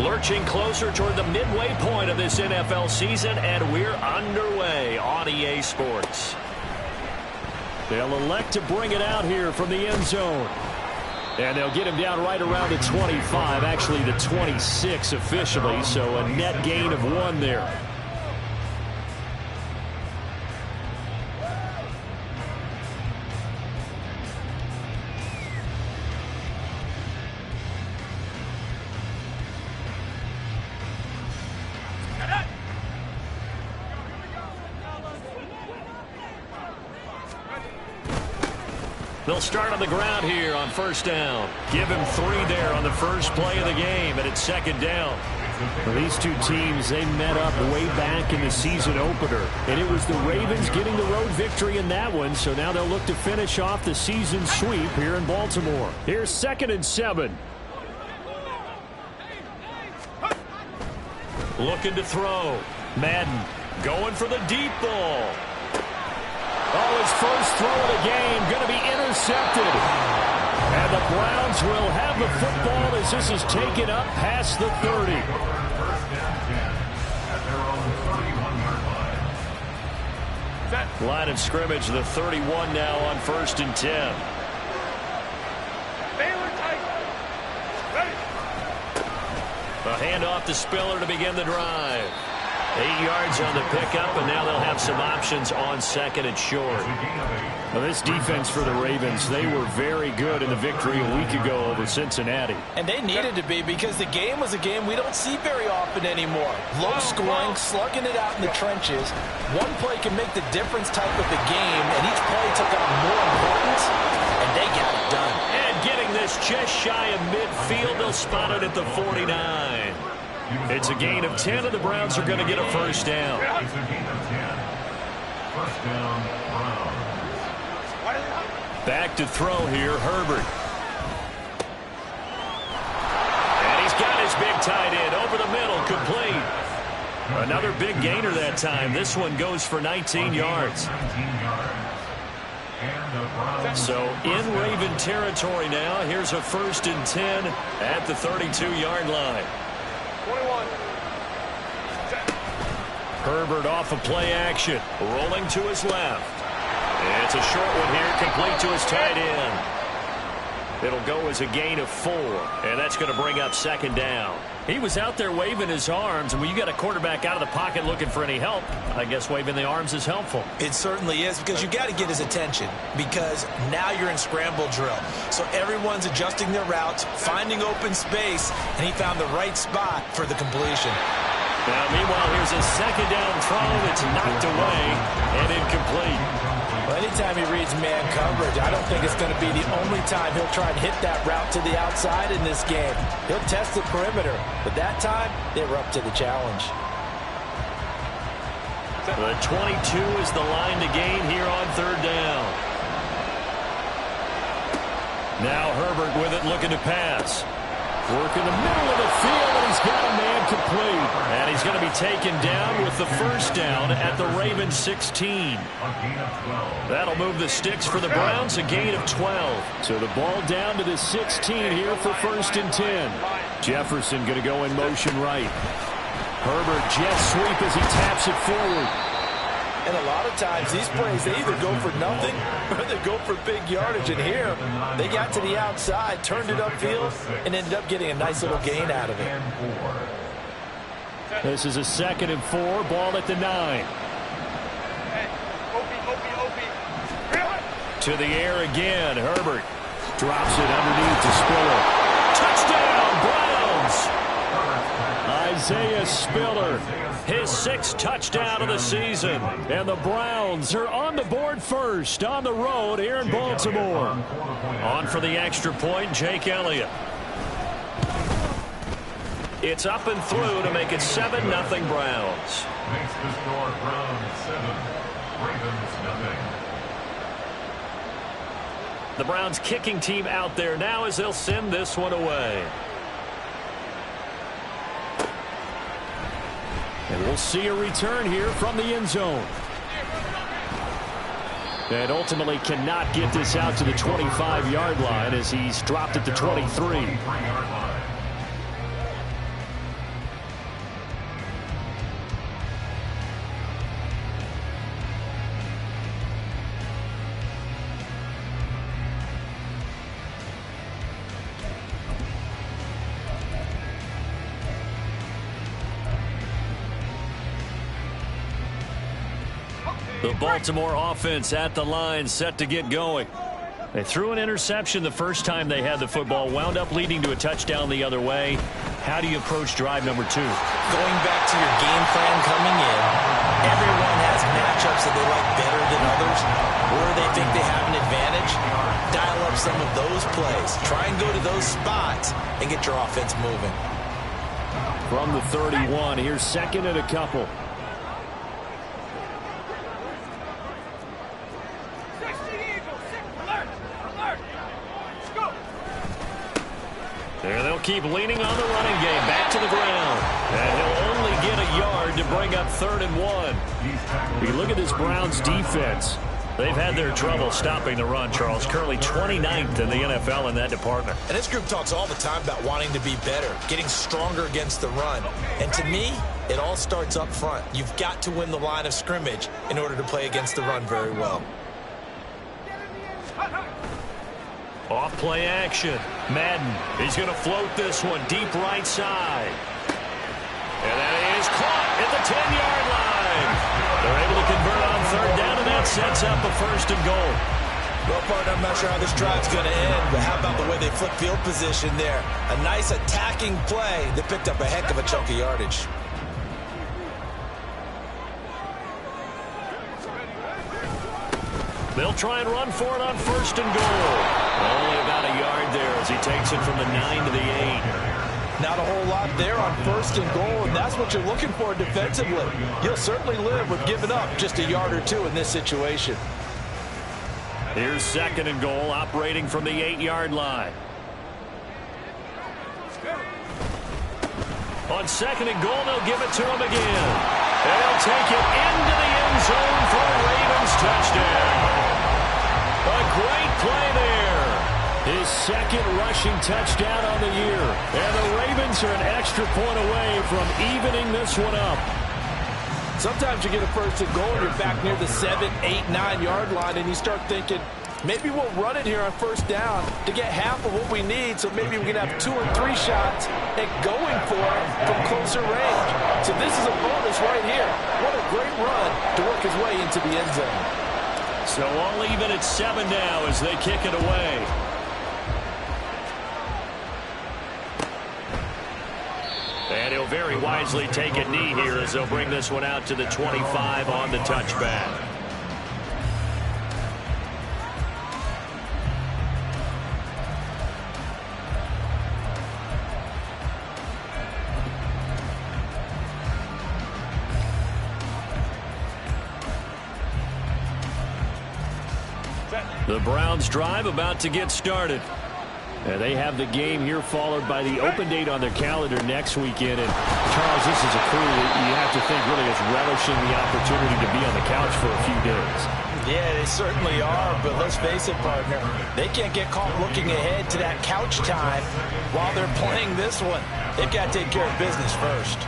Lurching closer toward the midway point of this NFL season, and we're underway on EA Sports. They'll elect to bring it out here from the end zone. And they'll get him down right around the 25, actually the 26 officially, so a net gain of 1 there. They'll start on the ground here on first down. Give him 3 there on the first play of the game, and it's second down. Well, these two teams, they met up way back in the season opener, and it was the Ravens getting the road victory in that one, so now they'll look to finish off the season sweep here in Baltimore. Here's 2nd and 7. Looking to throw. Madden going for the deep ball. Oh, his first throw of the game going to be intercepted. And the Browns will have the football as this is taken up past the 30. Line of scrimmage, the 31 now on 1st and 10. A handoff to Spiller to begin the drive. 8 yards on the pickup, and now they'll have some options on 2nd and short. Well, this defense for the Ravens, they were very good in the victory a week ago over Cincinnati. And they needed to be because the game was a game we don't see very often anymore. Low scoring, slugging it out in the trenches. One play can make the difference type of the game, and each play took on more importance, and they got it done. And getting this just shy of midfield, they'll spot it at the 49. It's a gain of 10, and the Browns are going to get a first down. It's a gain of 10. First down, Browns. Back to throw here, Herbert. And he's got his big tight end over the middle, complete. Another big gainer that time. This one goes for 19 yards. So in Raven territory now. Here's a 1st and 10 at the 32-yard line. 21. Herbert off of play action, rolling to his left. It's a short one here, complete to his tight end. It'll go as a gain of 4, and that's going to bring up 2nd down. He was out there waving his arms, and when you got a quarterback out of the pocket looking for any help, I guess waving the arms is helpful. It certainly is, because you got to get his attention, because now you're in scramble drill. So everyone's adjusting their routes, finding open space, and he found the right spot for the completion. Now, meanwhile, here's a 2nd down throw that's knocked away and incomplete. Well, anytime he reads man coverage, I don't think it's going to be the only time he'll try and hit that route to the outside in this game. He'll test the perimeter, but that time, they were up to the challenge. The 22 is the line to gain here on 3rd down. Now Herbert with it, looking to pass. Work in the middle of the field, and he's got a man complete. And he's going to be taken down with the first down at the Ravens 16. That'll move the sticks for the Browns, a gain of 12. So the ball down to the 16 here for 1st and 10. Jefferson going to go in motion right. Herbert jet sweep as he taps it forward. And a lot of times, these plays, they either go for nothing or they go for big yardage. And here, they got to the outside, turned it upfield, and ended up getting a nice little gain out of it. This is a 2nd and 4, ball at the 9. To the air again, Herbert. Drops it underneath to Spiller. Touchdown, Browns! Isaiah Spiller. His 6th touchdown of the season. And the Browns are on the board first on the road here in Baltimore. On for the extra point, Jake Elliott. It's up and through to make it 7-0 Browns. Makes the score Browns 7, Ravens nothing. The Browns kicking team out there now as they'll send this one away. And we'll see a return here from the end zone. And ultimately cannot get this out to the 25-yard line as he's dropped at the 23. The Baltimore offense at the line, set to get going. They threw an interception the first time they had the football, wound up leading to a touchdown the other way. How do you approach drive number 2? Going back to your game plan coming in, everyone has matchups that they like better than others, or they think they have an advantage. Dial up some of those plays. Try and go to those spots and get your offense moving. From the 31, here's second and a couple. There they'll keep leaning on the running game. Back to the ground. And he'll only get a yard to bring up 3rd and 1. You look at this Browns defense. They've had their trouble stopping the run, Charles. Currently 29th in the NFL in that department. And this group talks all the time about wanting to be better, getting stronger against the run. And to me, it all starts up front. You've got to win the line of scrimmage in order to play against the run very well. Off play action. Madden, he's going to float this one deep right side. And that is caught at the 10-yard line. They're able to convert on 3rd down, and that sets up a 1st and goal. Well, partner, I'm not sure how this drive's going to end, but how about the way they flip field position there? A nice attacking play that picked up a heck of a chunk of yardage. They'll try and run for it on 1st and goal. Only about a yard there as he takes it from the 9 to the 8. Not a whole lot there on 1st and goal, and that's what you're looking for defensively. You'll certainly live with giving up just a yard or 2 in this situation. Here's 2nd and goal, operating from the 8-yard line. On 2nd and goal, they'll give it to him again. And they'll take it into the end zone for a Ravens touchdown. A great play there. His 2nd rushing touchdown on the year. And the Ravens are an extra point away from evening this one up. Sometimes you get a 1st and goal and you're back near the 7, 8, 9-yard line, and you start thinking, maybe we'll run it here on 1st down to get half of what we need, so maybe we can have 2 or 3 shots at going for it from closer range. So this is a bonus right here. What a great run to work his way into the end zone. So all even at 7 now as they kick it away. And he'll very wisely take a knee here as they'll bring this one out to the 25 on the touchback. The Browns drive about to get started. They have the game here followed by the open date on their calendar next weekend. And Charles, this is a crew that you have to think really is relishing the opportunity to be on the couch for a few days. Yeah, they certainly are, but let's face it, partner, they can't get caught looking ahead to that couch time while they're playing this one. They've got to take care of business first.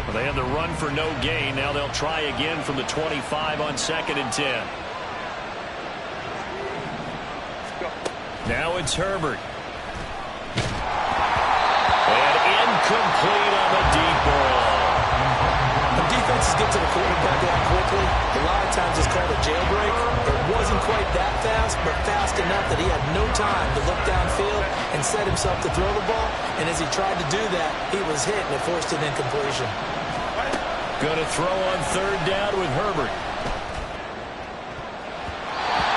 Well, they had the run for no gain. Now they'll try again from the 25 on 2nd and 10. Now it's Herbert. And incomplete on the deep ball. When defenses get to the quarterback that quickly, a lot of times it's called a jailbreak. It wasn't quite that fast, but fast enough that he had no time to look downfield and set himself to throw the ball. And as he tried to do that, he was hit and it forced an incompletion. Going to throw on 3rd down with Herbert.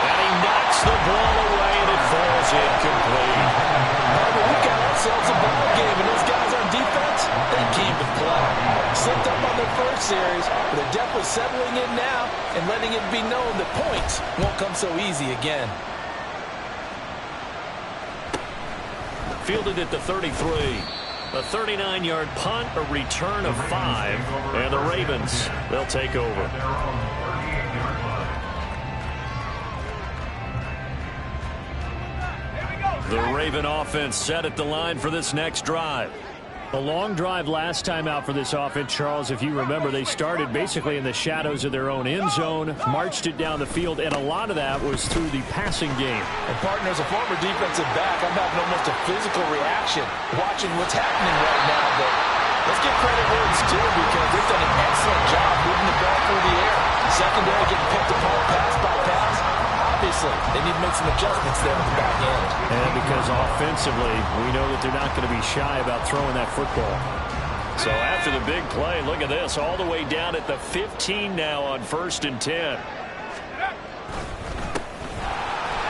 And he knocks the ball away and it falls incomplete. We've got ourselves a ball game, and those guys on defense, they keep it play. Slipped up on their first series, but they're definitely settling in now and letting it be known that points won't come so easy again. Fielded at the 33. A 39-yard punt, a return of 5, and the Ravens, they'll take over. The Raven offense set at the line for this next drive. A long drive last time out for this offense, Charles. If you remember, they started basically in the shadows of their own end zone, marched it down the field, and a lot of that was through the passing game. And partner, as a former defensive back, I'm having almost a physical reaction watching what's happening right now. But let's give credit where it's due, because they've done an excellent job moving the ball through the air. secondary getting picked apart pass by pass. Obviously, they need to make some adjustments there at the back end. And because offensively, we know that they're not going to be shy about throwing that football. So after the big play, look at this, all the way down at the 15 now on 1st and 10.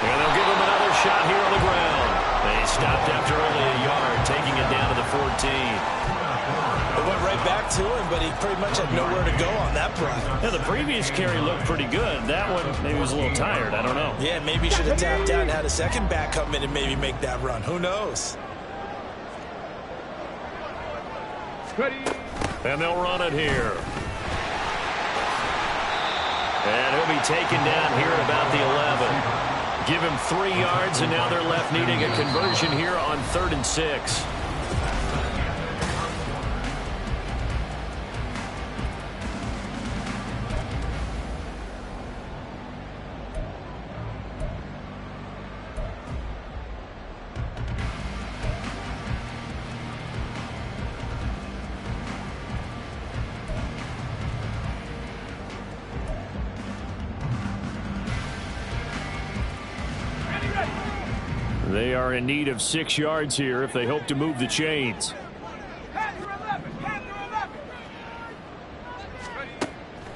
And they'll give him another shot here on the ground. They stopped after only a yard, taking it down to the 14. It went right back to him, but he pretty much had nowhere to go on that play. Yeah, the previous carry looked pretty good. That one, maybe he was a little tired. I don't know. Yeah, maybe he should have tapped out and had a second back come in and maybe make that run. Who knows? And they'll run it here. And he'll be taken down here at about the 11. Give him 3 yards, and now they're left needing a conversion here on 3rd and 6. They are in need of 6 yards here if they hope to move the chains.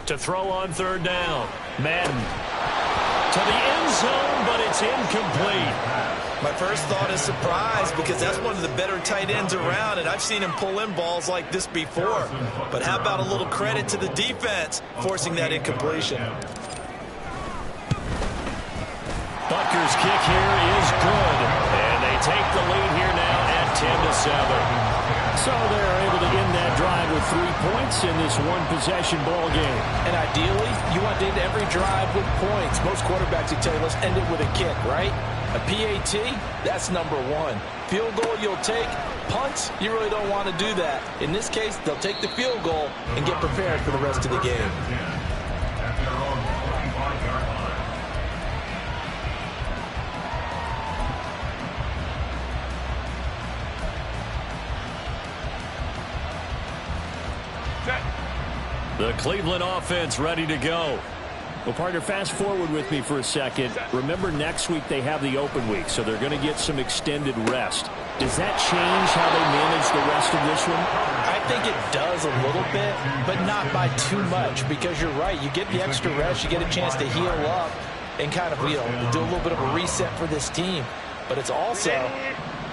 To throw on 3rd down. Madden to the end zone, but it's incomplete. My first thought is surprise because that's one of the better tight ends around, and I've seen him pull in balls like this before. But how about a little credit to the defense forcing that incompletion? Butker's kick here is good, and they take the lead here now at 10-7. So they're able to end that drive with 3 points in this one-possession ball game. And ideally, you want to end every drive with points. Most quarterbacks would tell you, let's end it with a kick, right? A PAT, that's number 1. Field goal you'll take. Punts, you really don't want to do that. In this case, they'll take the field goal and get prepared for the rest of the game. The Cleveland offense ready to go. Well, partner, fast forward with me for a second. Remember, next week they have the open week, so they're going to get some extended rest. Does that change how they manage the rest of this one? I think it does a little bit, but not by too much, because you're right. You get the extra rest, you get a chance to heal up and kind of, do a little bit of a reset for this team. But it's also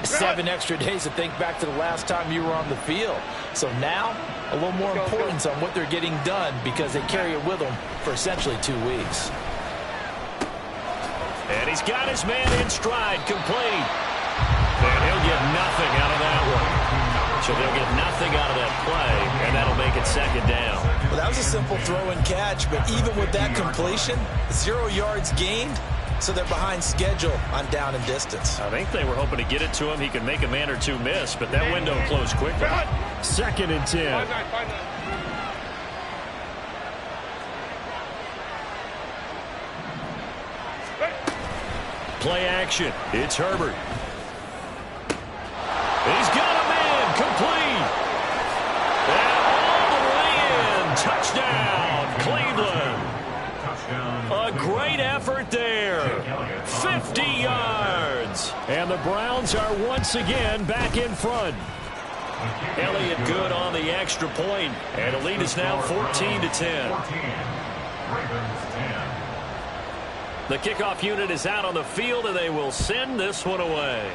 7 extra days to think back to the last time you were on the field. So now, a little more importance on what they're getting done because they carry it with them for essentially 2 weeks. And he's got his man in stride, complete. And he'll get nothing out of that one. So they'll get nothing out of that play, and that'll make it 2nd down. Well, that was a simple throw and catch, but even with that completion, 0 yards gained, so they're behind schedule on down and distance. I think they were hoping to get it to him. He could make a man or 2 miss, but that window closed quickly. 2nd and 10. Play action. It's Herbert. He's got a man, complete. And all the way in. Touchdown, Cleveland. A great effort there. 50 yards. And the Browns are once again back in front. Elliott good on the extra point, and the lead is now 14-10. The kickoff unit is out on the field, and they will send this one away.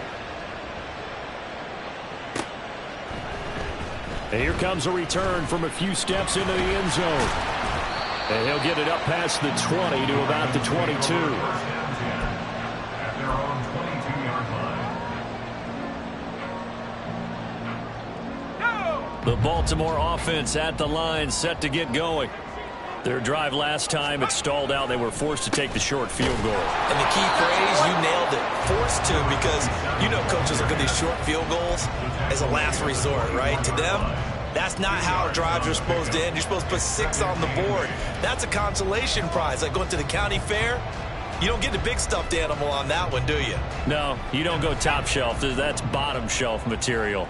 And here comes a return from a few steps into the end zone. And he'll get it up past the 20 to about the 22. The Baltimore offense at the line, set to get going. Their drive last time, it stalled out. They were forced to take the short field goal. And the key phrase, you nailed it, forced to, because coaches look at these short field goals as a last resort, right? To them, that's not how drives are supposed to end. You're supposed to put 6 on the board. That's a consolation prize. Like going to the county fair, you don't get the big stuffed animal on that one, do you? No, you don't go top shelf. That's bottom shelf material.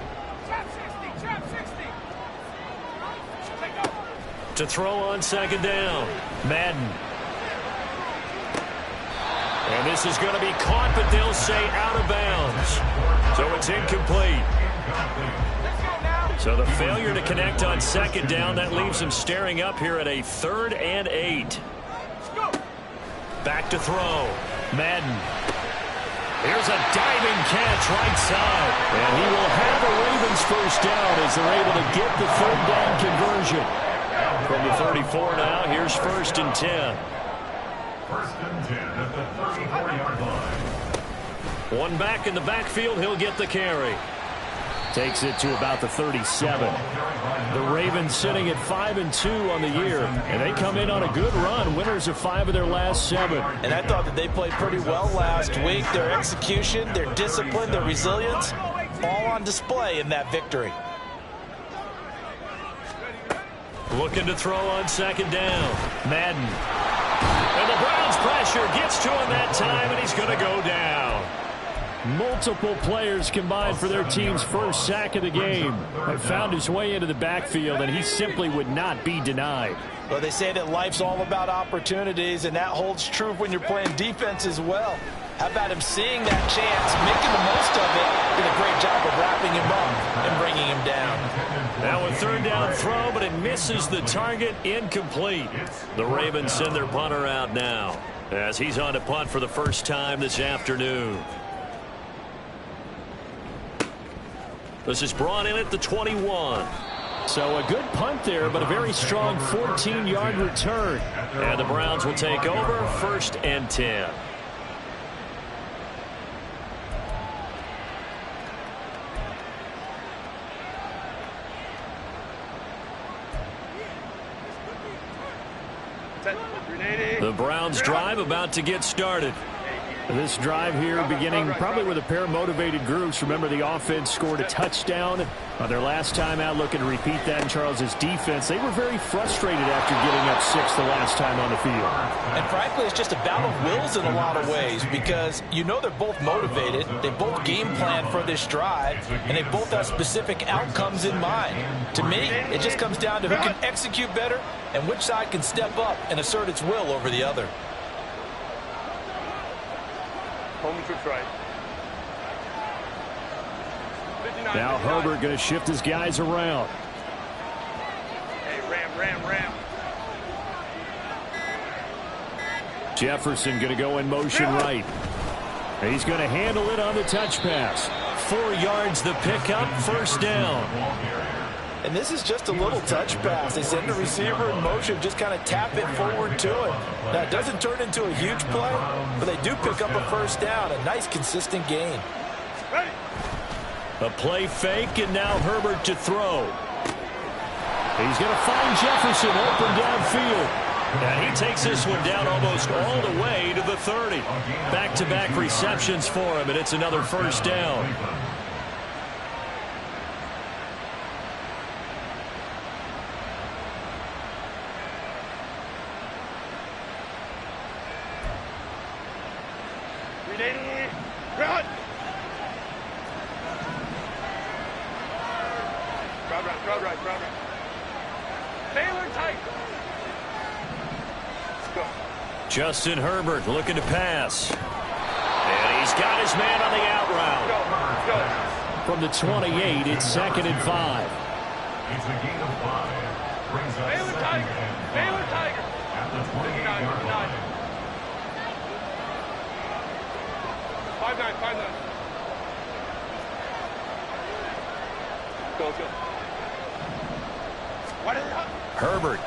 To throw on second down. Madden. And this is going to be caught, but they'll say out of bounds. So it's incomplete. So the failure to connect on second down, that leaves him staring up here at a 3rd and 8. Back to throw. Madden. Here's a diving catch right side. And he will have a Ravens first down as they're able to get the 3rd down conversion. From the 34 now, here's 1st and 10. 1st and 10 at the 34-yard line. One back in the backfield, he'll get the carry. Takes it to about the 37. The Ravens sitting at 5-2 on the year, and they come in on a good run, winners of 5 of their last 7. And I thought that they played pretty well last week. Their execution, their discipline, their resilience, all on display in that victory. Looking to throw on second down. Madden. And the Browns pressure gets to him that time, and he's going to go down. Multiple players combined for their team's first sack of the game. Have found his way into the backfield, and he simply would not be denied. Well, they say that life's all about opportunities, and that holds true when you're playing defense as well. How about him seeing that chance, making the most of it, did a great job of wrapping him up and bringing him down. Now a 3rd down throw, but it misses the target, incomplete. The Ravens send their punter out now as he's on to punt for the first time this afternoon. This is brought in at the 21. So a good punt there, but a very strong 14-yard return. And the Browns will take over 1st and 10. The Browns drive about to get started. This drive here beginning probably with a pair of motivated groups. Remember, the offense scored a touchdown on their last time out. Looking to repeat that in Charles's defense. They were very frustrated after giving up 6 the last time on the field. And frankly, it's just a battle of wills in a lot of ways because you know they're both motivated. They both game plan for this drive, and they both have specific outcomes in mind. To me, it just comes down to who can execute better and which side can step up and assert its will over the other. Now Herbert going to shift his guys around. Hey, ram. Jefferson going to go in motion right. He's going to handle it on the touch pass. 4 yards the pickup, 1st down. And this is just a little touch pass. They send the receiver in motion, just kind of tap it forward to it. Now, it doesn't turn into a huge play, but they do pick up a 1st down, a nice, consistent gain. A play fake, and now Herbert to throw. He's going to find Jefferson open downfield. And he takes this one down almost all the way to the 30. Back-to-back receptions for him, and it's another 1st down. Run! Crowd right. Baylor tight. Let's go. Justin Herbert looking to pass. And he's got his man on the out route. Go. From the 28, it's 2nd and 5. It's a gain of 5. Brings up Baylor 2nd Tiger. and 10. Baylor Tiger. At the 28-yard line. 5-9. Go. What is it? Herbert.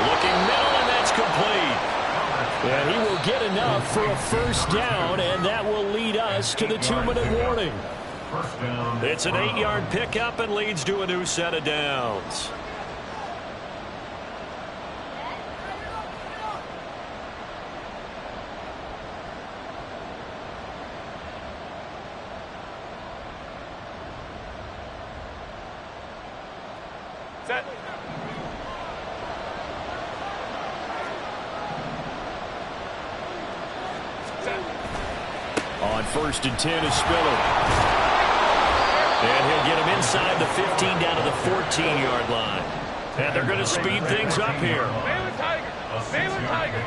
Looking middle, and that's complete. And he will get enough for a 1st down, and that will lead us to the 2-minute warning. First down. It's an 8-yard pickup and leads to a new set of downs. Set. On 1st and 10 is Spiller. And he'll get him inside the 15 down to the 14-yard line. And they're going to speed things up here. Baylor Tiger. Baylor Tiger.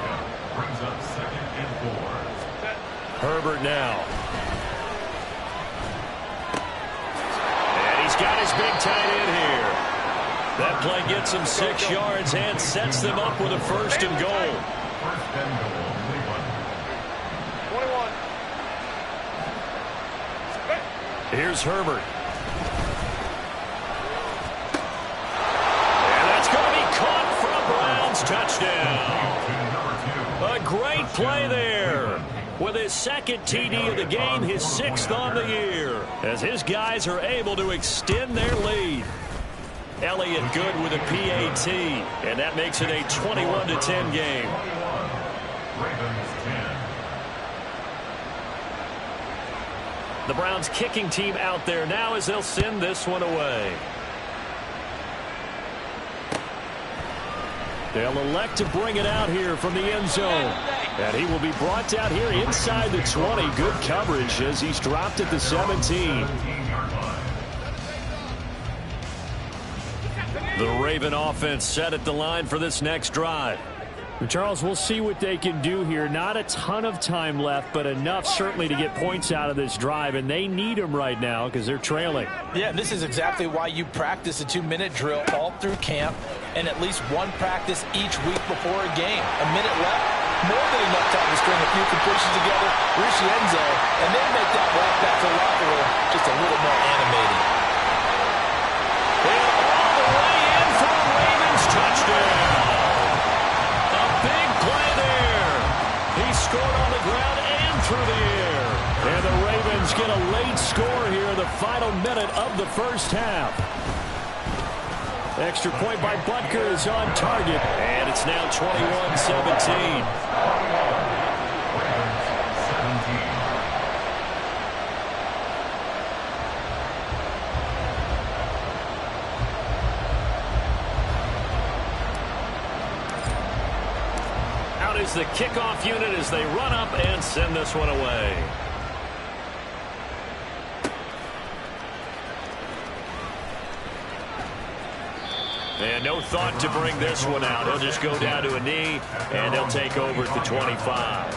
Brings up 2nd and 4. Set. Herbert now. And he's got his big tight end here. That play gets him 6 yards and sets them up with a 1st and goal. 1st and goal, Cleveland. 21. Here's Herbert. And that's going to be caught for a Browns touchdown. A great play there. With his 2nd TD of the game, his 6th on the year, as his guys are able to extend their lead. Elliott good with a PAT, and that makes it a 21-10 game. Ravens 10. The Browns kicking team out there now as they'll send this one away. They'll elect to bring it out here from the end zone. And he will be brought down here inside the 20. Good coverage as he's dropped at the 17. The Raven offense set at the line for this next drive. Charles, we'll see what they can do here. Not a ton of time left, but enough certainly to get points out of this drive, and they need them right now because they're trailing. Yeah, this is exactly why you practice a 2-minute drill all through camp and at least one practice each week before a game. A minute left, more than enough time to string a few completions together, reach the end zone, and then make that walk back to the locker room just a little more animated. And all the way in for the Ravens touchdown. He scored on the ground and through the air. And the Ravens get a late score here in the final minute of the 1st half. Extra point by Butker is on target. And it's now 21-17. Is the kickoff unit as they run up and send this one away. And no thought to bring this one out. He'll just go down to a knee, and he'll take over at the 25.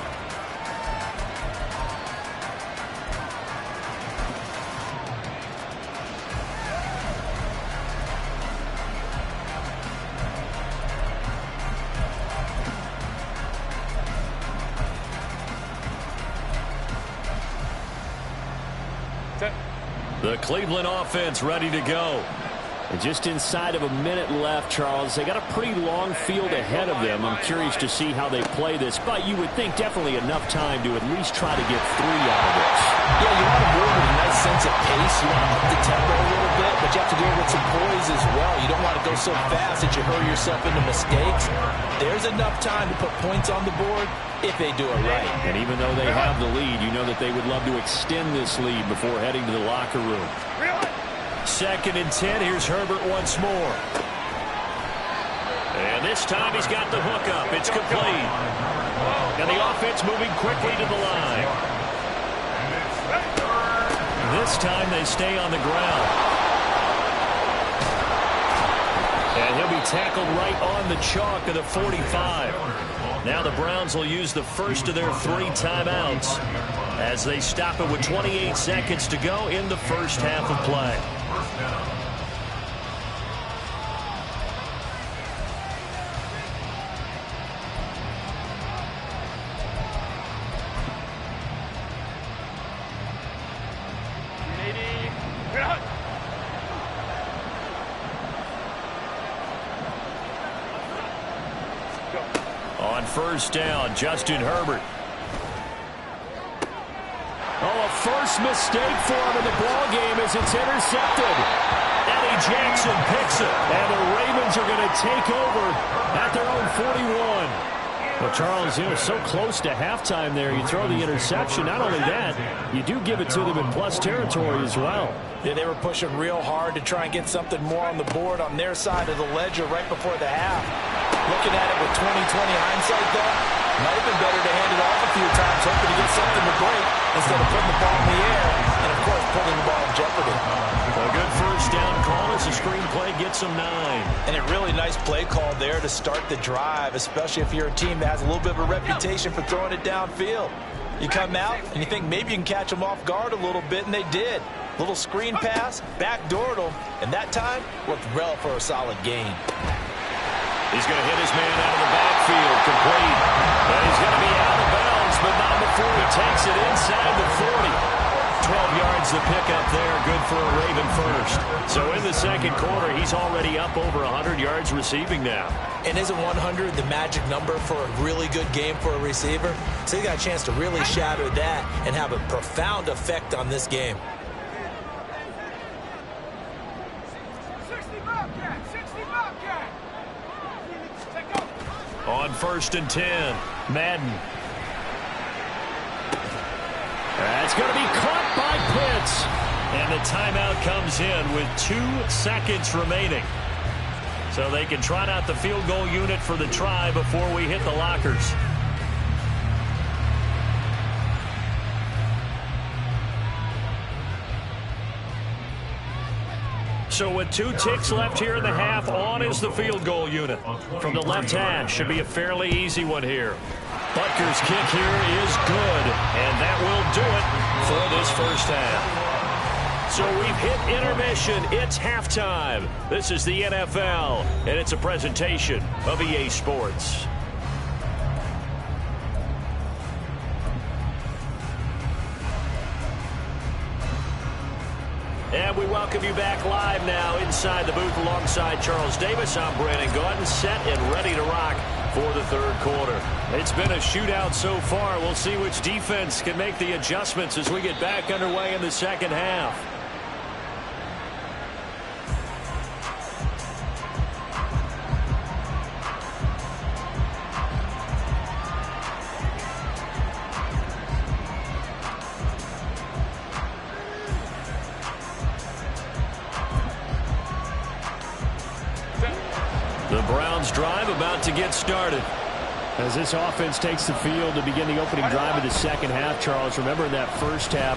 The Cleveland offense ready to go. And just inside of a minute left, Charles. They got a pretty long field ahead of them. I'm curious to see how they play this, but you would think definitely enough time to at least try to get 3 out of this. Yeah, you want to move with a nice sense of pace. You want to up the tempo a little bit, but you have to do it with some poise as well. You don't want to go so fast that you hurry yourself into mistakes. There's enough time to put points on the board if they do it right. And even though they have the lead, you know that they would love to extend this lead before heading to the locker room. 2nd and 10. Here's Herbert once more. And this time he's got the hook up. It's complete. And the offense moving quickly to the line. This time they stay on the ground. And he'll be tackled right on the chalk of the 45. Now the Browns will use the first of their 3 timeouts as they stop it with 28 seconds to go in the 1st half of play. On 1st down, Justin Herbert. Oh, a first mistake for him in the ballgame as it's intercepted. Eddie Jackson picks it, and the Ravens are going to take over at their own 41. Well, Charles, so close to halftime there. You throw the interception. Not only that, you do give it to them in plus territory as well. Yeah, they were pushing real hard to try and get something more on the board on their side of the ledger right before the half. Looking at it with 20/20 hindsight, though, Might have been better to hand it off a few times, hoping to get something to break instead of putting the ball in the air and, of course, putting the ball in jeopardy. A good first down call as the screenplay gets them 9. And a really nice play call there to start the drive, especially if you're a team that has a little bit of a reputation for throwing it downfield. You come out and you think maybe you can catch them off guard a little bit, and they did. Little screen pass, backdoored them, and that time worked well for a solid gain. He's going to hit his man out of the backfield, complete. And he's going to be out of bounds, but not before he takes it inside the 40. 12 yards the pickup there, good for a Raven first. So in the second quarter, he's already up over 100 yards receiving now. And isn't 100 the magic number for a really good game for a receiver? So he got a chance to really shatter that and have a profound effect on this game. 60 Bobcat! 60 Bobcat! On 1st and 10, Madden. That's going to be caught by Pitts. And the timeout comes in with 2 seconds remaining. So they can trot out the field goal unit for the try before we hit the lockers. So with 2 ticks left here in the half, on is the field goal unit. From the left hash, should be a fairly easy one here. Butker's kick here is good, and that will do it for this first half. So we've hit intermission. It's halftime. This is the NFL, and it's a presentation of EA Sports. And we welcome you back live now inside the booth alongside Charles Davis. I'm Brandon Gaudin, set and ready to rock for the third quarter. It's been a shootout so far. We'll see which defense can make the adjustments as we get back underway in the second half. The Browns drive about to get started. As this offense takes the field to begin the opening drive of the second half, Charles, remember in that first half,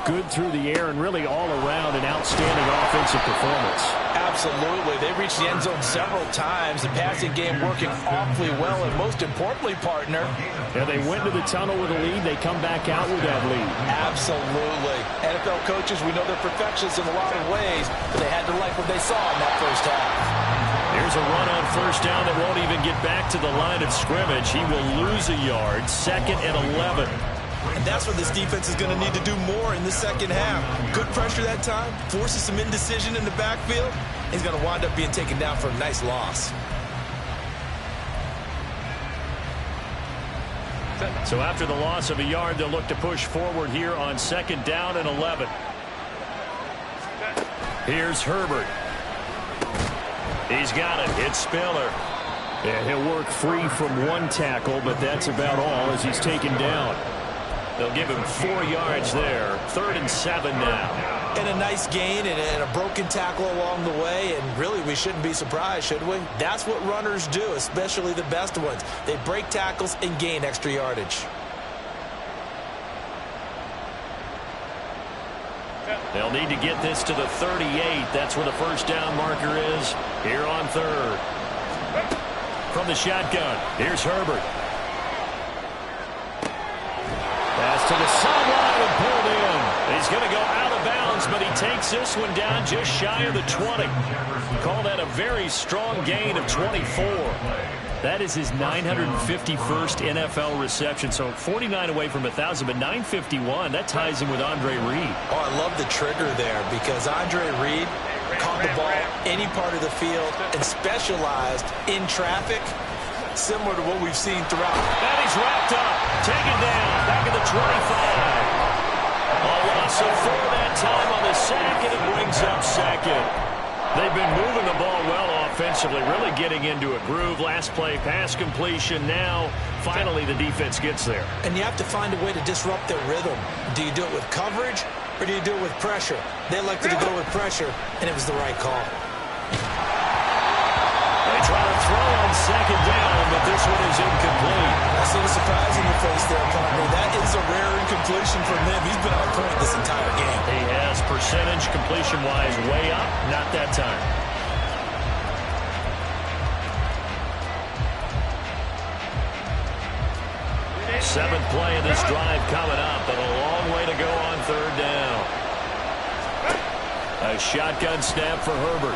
good through the air and really all around an outstanding offensive performance. Absolutely. They reached the end zone several times. The passing game working awfully well, and most importantly, partner. Yeah, they went to the tunnel with a lead. They come back out with that lead. Absolutely. NFL coaches, we know they're perfectionists in a lot of ways, but they had to like what they saw in that first half. Here's a run on first down that won't even get back to the line of scrimmage. He will lose a yard, 2nd and 11. And that's what this defense is going to need to do more in the second half. Good pressure that time, forces some indecision in the backfield. He's going to wind up being taken down for a nice loss. So after the loss of a yard, they'll look to push forward here on 2nd down and 11. Here's Herbert. He's got it. It's Spiller. Yeah, he'll work free from 1 tackle, but that's about all as he's taken down. They'll give him 4 yards there. 3rd and 7 now. And a nice gain and a broken tackle along the way, and really we shouldn't be surprised, should we? That's what runners do, especially the best ones. They break tackles and gain extra yardage. They'll need to get this to the 38. That's where the first down marker is here on 3rd. From the shotgun, here's Herbert. Pass to the sideline and pulled in. He's going to go out of bounds, but he takes this one down just shy of the 20. Call that a very strong gain of 24. That is his 951st NFL reception. So 49 away from 1,000, but 951. That ties him with Andre Reed. Oh, I love the trigger there because Andre Reed caught the ball any part of the field and specialized in traffic, similar to what we've seen throughout. And he's wrapped up, taken down, back at the 25. So for that time on the sack, and it brings up 2nd. They've been moving the ball well offensively, really getting into a groove. Last play, pass completion. Now, finally, the defense gets there. And you have to find a way to disrupt their rhythm. Do you do it with coverage, or do you do it with pressure? They elected to go with pressure, and it was the right call. They try to throw on 2nd down, but this one is incomplete. So the there, partner. That is a rare incompletion from him. He's been on point this entire game. He has percentage completion-wise way up. Not that time. Seventh play of this drive coming up, and a long way to go on third down. A shotgun snap for Herbert.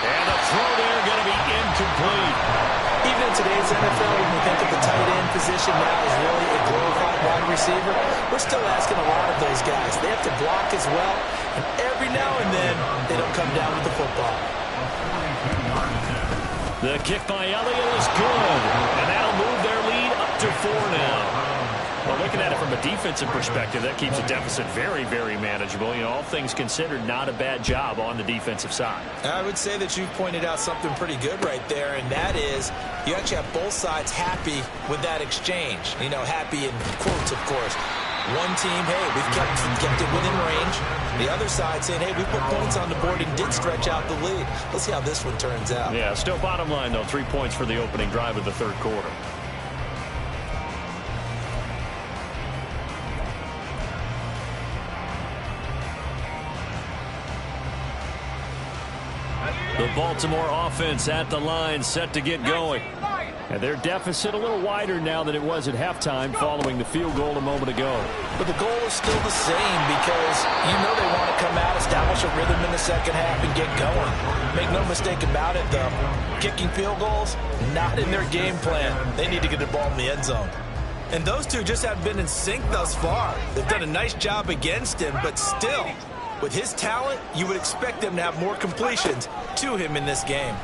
And the throw there going to be incomplete. Even in today's NFL, when we think of the tight end position now as really a glorified wide receiver, we're still asking a lot of those guys. They have to block as well, and every now and then they don't come down with the football. The kick by Elliott is good, and that'll move their lead up to 4 now. Well, looking at it from a defensive perspective, that keeps the deficit very, very manageable. You know, all things considered, not a bad job on the defensive side. I would say that you've pointed out something pretty good right there, and that is you actually have both sides happy with that exchange. You know, happy in quotes, of course. One team, hey, we've kept it within range. The other side saying, hey, we put points on the board and did stretch out the lead. Let's see how this one turns out. Yeah, still bottom line, though, 3 points for the opening drive of the third quarter. The Baltimore offense at the line, set to get going. And their deficit a little wider now than it was at halftime following the field goal a moment ago. But the goal is still the same because you know they want to come out, establish a rhythm in the second half, and get going. Make no mistake about it, though. Kicking field goals, not in their game plan. They need to get the ball in the end zone. And those two just haven't been in sync thus far. They've done a nice job against him, but still, with his talent, you would expect them to have more completions to him in this game.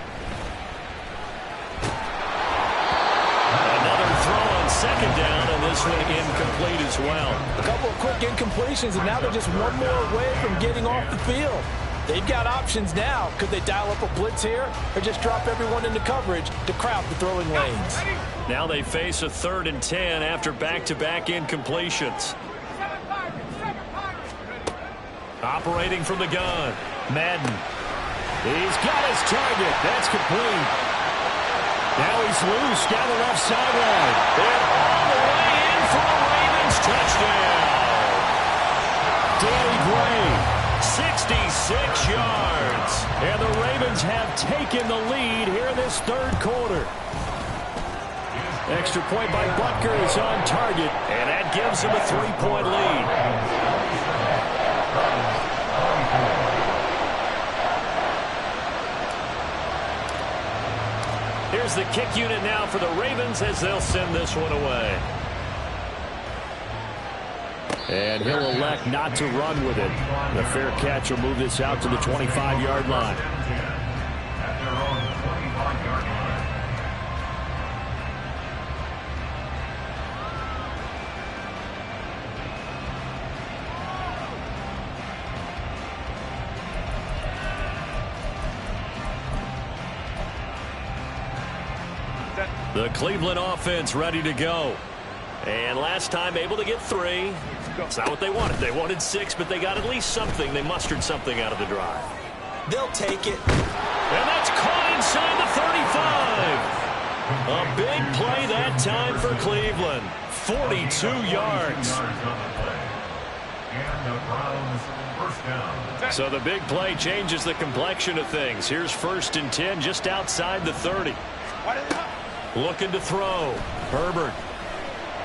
Another throw on second down, and this one incomplete as well. A couple of quick incompletions, and now they're just one more away from getting off the field. They've got options now. Could they dial up a blitz here or just drop everyone into coverage to crowd the throwing lanes? Now they face a 3rd and 10 after back-to-back incompletions. Operating from the gun, Madden. He's got his target. That's complete. Now he's loose down the left sideline. And all the way in for the Ravens touchdown. Danny Gray, 66 yards. And the Ravens have taken the lead here in this third quarter. Extra point by Butker is on target, and that gives them a 3-point lead. Here's the kick unit now for the Ravens as they'll send this one away. And he'll elect not to run with it. The fair catch will move this out to the 25-yard line. The Cleveland offense ready to go. And last time able to get 3. It's not what they wanted. They wanted 6, but they got at least something. They mustered something out of the drive. They'll take it. And that's caught inside the 35. A big play that time for Cleveland. 42 yards. So the big play changes the complexion of things. Here's 1st and 10 just outside the 30. Looking to throw. Herbert.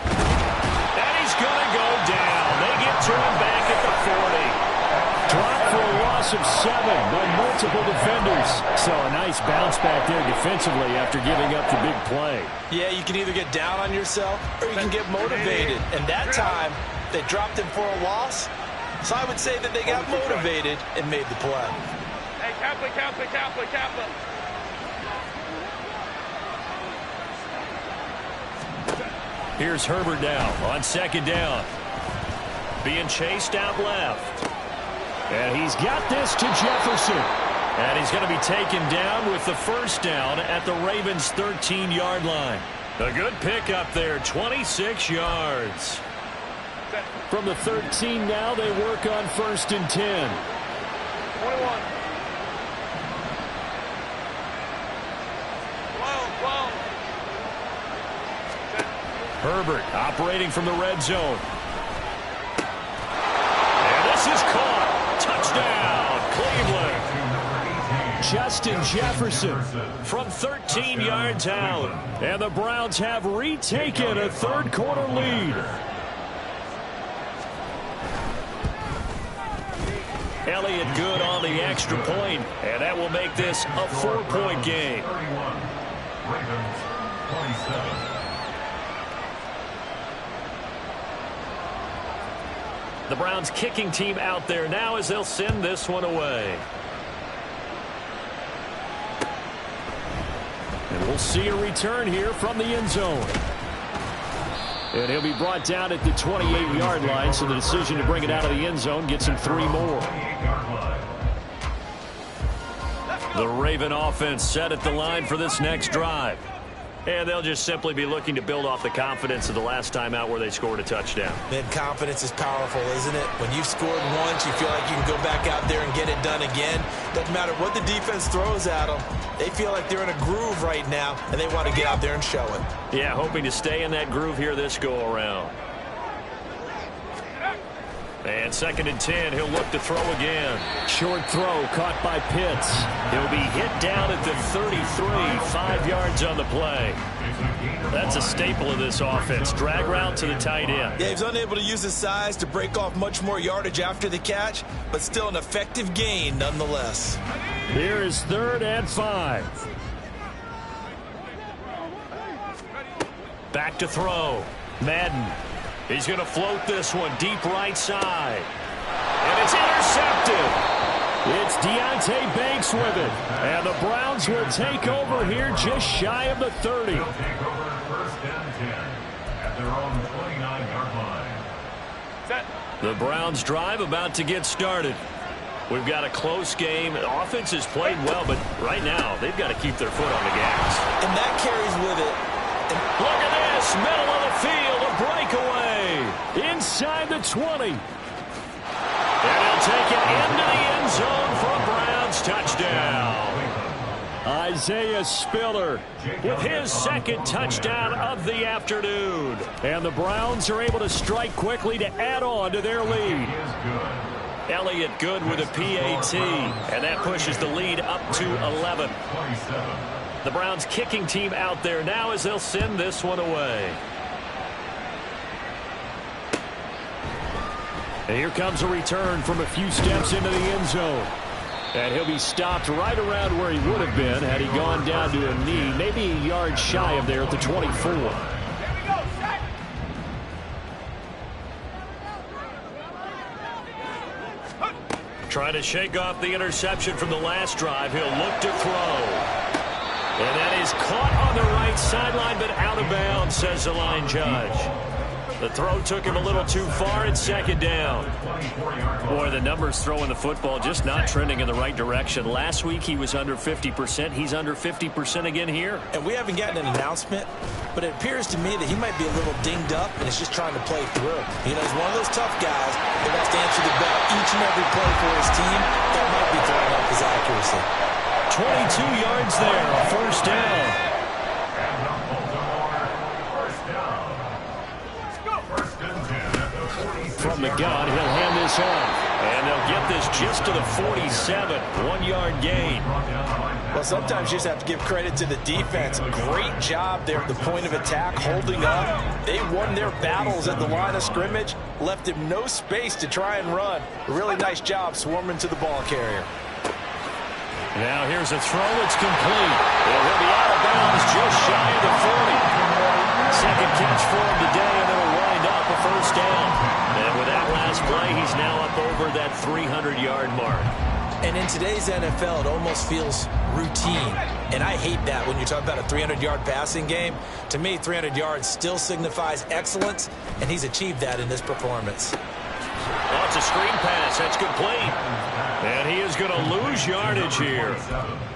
And he's going to go down. They get to him back at the 40. Dropped for a loss of 7 by multiple defenders. So a nice bounce back there defensively after giving up the big play. Yeah, you can either get down on yourself or you can get motivated. And that time, they dropped him for a loss. So I would say that they got motivated and made the play. Hey, Kaplan. Here's Herbert now on 2nd down. Being chased out left. And he's got this to Jefferson. And he's going to be taken down with the 1st down at the Ravens' 13-yard line. A good pickup there, 26 yards. From the 13 now, they work on 1st and 10. 21. 12. Herbert operating from the red zone. And this is caught. Touchdown, Cleveland. Justin Jefferson from 13 yards out. And the Browns have retaken a third-quarter lead. Elliott good on the extra point, and that will make this a 4-point game. 31. Ravens 27. The Browns kicking team out there now as they'll send this one away. And we'll see a return here from the end zone. And he'll be brought down at the 28-yard line, so the decision to bring it out of the end zone gets him 3 more. The Raven offense set at the line for this next drive. And they'll just simply be looking to build off the confidence of the last time out where they scored a touchdown. Man, confidence is powerful, isn't it? When you've scored once, you feel like you can go back out there and get it done again. Doesn't matter what the defense throws at them. They feel like they're in a groove right now, and they want to get out there and show it. Yeah, hoping to stay in that groove here this go-around. And 2nd and 10, he'll look to throw again. Short throw caught by Pitts. He'll be hit down at the 33, 5 yards on the play. That's a staple of this offense. Drag route to the tight end. Yeah, he's unable to use his size to break off much more yardage after the catch, but still an effective gain nonetheless. Here is 3rd and 5. Back to throw. Madden. He's going to float this one deep right side. And it's intercepted. It's Deonte Banks with it. And the Browns will take over here just shy of the 30. They'll take over 1st and 10 at their own 29-yard line. Set. The Browns drive about to get started. We've got a close game. The offense has played well, but right now they've got to keep their foot on the gas. And that carries with it. Look at this, middle of the field, a breakaway inside the 20. And he'll take it into the end zone for a Browns touchdown. Isaiah Spiller with his 2nd touchdown of the afternoon. And the Browns are able to strike quickly to add on to their lead. Elliott good with a PAT, and that pushes the lead up to 11. 27. The Browns kicking team out there now as they'll send this one away. And here comes a return from a few steps into the end zone. And he'll be stopped right around where he would have been had he gone down to a knee, maybe a yard shy of there at the 24. Trying to shake off the interception from the last drive. He'll look to throw. And that is caught on the right sideline, but out of bounds, says the line judge. The throw took him a little too far, and 2nd down. Boy, the numbers throwing the football just not trending in the right direction. Last week he was under 50%. He's under 50% again here. And we haven't gotten an announcement, but it appears to me that he might be a little dinged up and is just trying to play through. You know, he's one of those tough guys that wants to answer the bell each and every play for his team. That might be throwing up his accuracy. 22 yards there, a 1st down. From the gun, he'll hand this off. And they'll get this just to the 47, 1-yard gain. Well, sometimes you just have to give credit to the defense. Great job there at the point of attack, holding up. They won their battles at the line of scrimmage, left him no space to try and run. A really nice job swarming to the ball carrier. Now here's a throw. It's complete. He'll be out of bounds just shy of the 40. 2nd catch for him today, and it'll wind up a 1st down. And with that last play, he's now up over that 300-yard mark. And in today's NFL, it almost feels routine. And I hate that when you talk about a 300-yard passing game. To me, 300 yards still signifies excellence, and he's achieved that in this performance. Oh, it's a screen pass. That's complete. And he is going to lose yardage here.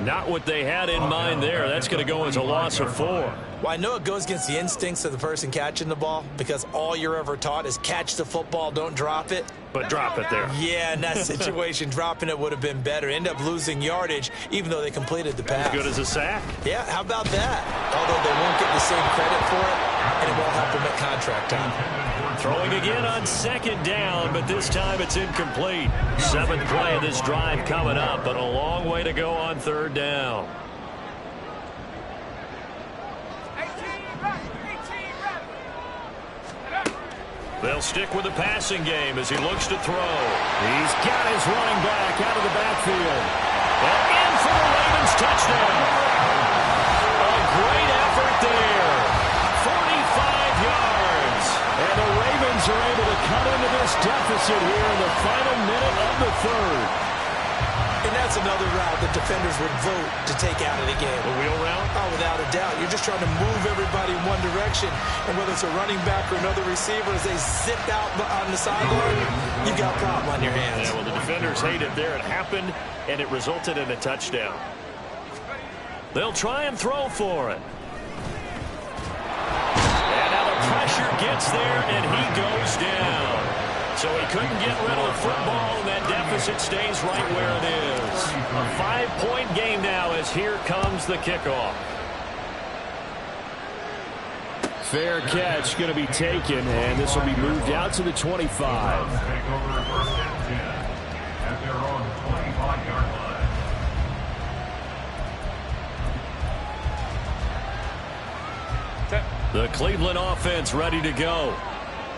Not what they had in mind there. That's going to go as a loss of 4. Well, I know it goes against the instincts of the person catching the ball because all you're ever taught is catch the football, don't drop it. But drop it there. Yeah, in that situation, dropping it would have been better. End up losing yardage, even though they completed the pass. As good as a sack. Yeah, how about that? Although they won't get the same credit for it, and it won't help him at contract time. Throwing again on second down, but this time it's incomplete. 7th play of this drive coming up, but a long way to go on 3rd down. They'll stick with the passing game as he looks to throw. He's got his running back out of the backfield. And in for the Ravens touchdown. A great effort there. 45 yards. And the Ravens are able to cut into this deficit here in the final minute of the 3rd. And that's another route that defenders would vote to take out of the game. The wheel route? Oh, without a doubt. You're just trying to move everybody in one direction. And whether it's a running back or another receiver, as they zip out on the sideline, you've got a problem on your hands. Yeah, well, the defenders hate it there. It happened, and it resulted in a touchdown. They'll try and throw for it. And now the pressure gets there, and he goes down. So he couldn't get rid of the football, and that deficit stays right where it is. A 5-point game now as here comes the kickoff. Fair catch going to be taken, and this will be moved out to the 25. Take over 1st and 10 at their own 25-yard line. The Cleveland offense ready to go.